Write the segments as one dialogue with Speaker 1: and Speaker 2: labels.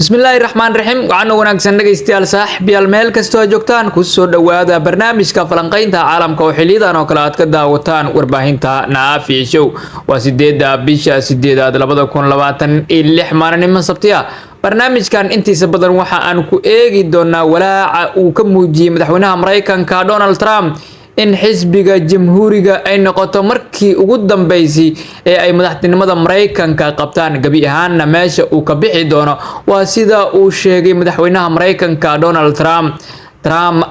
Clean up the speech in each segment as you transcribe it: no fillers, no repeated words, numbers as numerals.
Speaker 1: Bismillahirrahmanirrahim. Waxaan wanaagsan dhageystayaal saaxiibayaal meel kastoo joogtaan ku soo dhawaada barnaamijka falanqaynta caalamka oo xiliyadan oo kale aad ka daawataan warbaahinta Naafi Show. Waa 8 bisha 8 2026 maalinimo Sabti ah. Barnaamijkan intiisa badan waxa aan ku eegi doonaa walaaca uu ka muujiyay madaxweynaha Mareykanka Donald Trump in xisbiga jamhuuriga ay noqoto markii ugu dambeysay ee ay madaxtinimada Mareykanka qabtaan gabi ahaanna meesha uu ka bixi doono waa sida uu sheegay madaxweynaha Mareykanka Donald Trump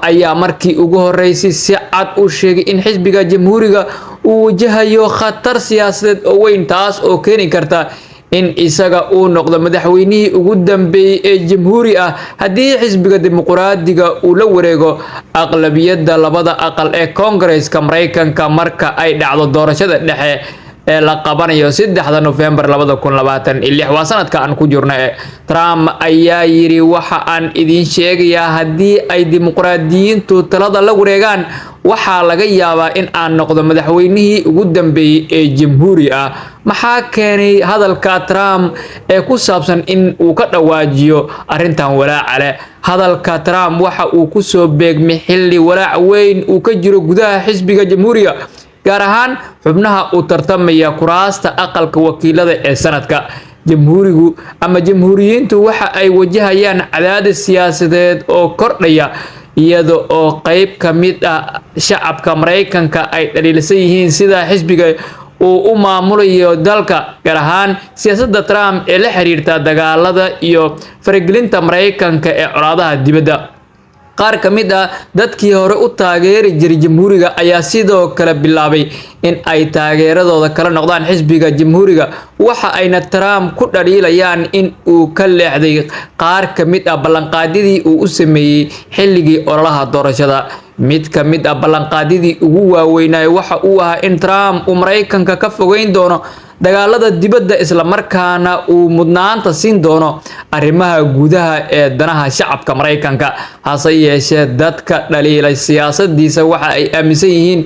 Speaker 1: ayaa markii ugu horeysay si cad u sheegay in xisbiga jamhuuriga uu wajahayo khatar siyaasadeed oo weyn taas oo keeni karta in isaga uu noqdo madaxweynihii ugu dambeeyay ee jamhuuri ah haddii xisbiga dimuqraadiga uu la wareego aqlabiyadda labada aqal ee Congress-ka Mareykanka marka ay dhacdo doorashada dhexe ee la qabanayo 3 November 2026 waa sanadka aan ku jirno. Trump ayaa yiri waxa aan idin sheegayaa haddii ay dimuqraadiyiintu talada la wareegaan waxaa laga yaabaa in aan noqdo madaxweynihii ugu dambeeyay ee jamhuuri ah. maxaa keenay hadalka Trump ee ku saabsan in uu ka dhawaajiyo arrintan walaaca leh? Hadalka Trump waxa uu ku soo beegmay xilli walaac weyn uu ka jiro gudaha xisbiga jamhuuriga gaar ahaan xubnaha uu tartamaya kuraasta aqalka wakiilada ee sanadka. Jamhuurigu ama jamhuuriyiintu waxa ay wajahayaan cadaadis siyaasadeed oo kordhaya iyada oo qayb ka mid ah shacabka Mareykanka ay dhaliilsan yihiin sida xisbiga uu u maamulayo dalka gaar ahaan siyaasadda Trump ee la xiriirta dagaalada iyo faragelinta Mareykanka ee colaadaha dibadda. qaar ka mid ah dadkii hore u taageeri jiray jamhuuriga ayaa sidoo kale bilaabay in ay taageeradooda kala noqdaan xisbiga jamhuuriga waxa ayna Trump ku dhaliilayaan in uu ka leexday qaar ka mid ah ballanqaadyadii uu u sameeyay xilligii ololaha doorashada. mid ka mid ah ballanqaadyadii ugu waaweynaa waxa uu ahaa in Trump uu Mareykanka ka fogeyn doono dagaalada dibadda isla markaana uu mudnaanta siin doono arrimaha gudaha ee danaha shacabka Mareykanka. hase yeeshee dadka dhaliilay siyaasadiisa waxa ay aaminsan yihiin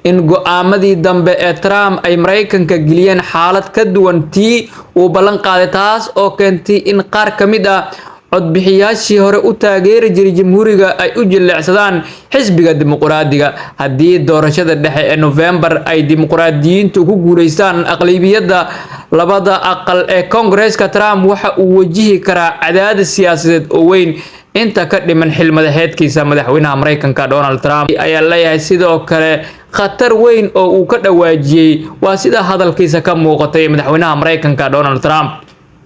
Speaker 1: in go'aamadii dambe ee Trump ay Mareykanka geliyeen xaalad ka duwan tii uu ballan qaaday taas oo keentay in qaar ka mid ah codbixiyaashii hore u taageeri jiray jamhuuriga ay u jilicsadaan xisbiga dimuqraadiga. haddii doorashada dhexe ee November ay dimuqraadiyiintu ku guuleystaan aqlabiyadda labada aqal ee Congress-ka Trump waxa uu wajihi karaa cadaadis siyaasadeed oo weyn inta ka dhiman xil madaxeedkiisa. madaxweynaha Mareykanka Donald Trump ayaa leeyahay sidoo kale khatar weyn oo uu ka dhawaajiyay waa sida hadalkiisa ka muuqatay madaxweynaha Mareykanka Donald Trump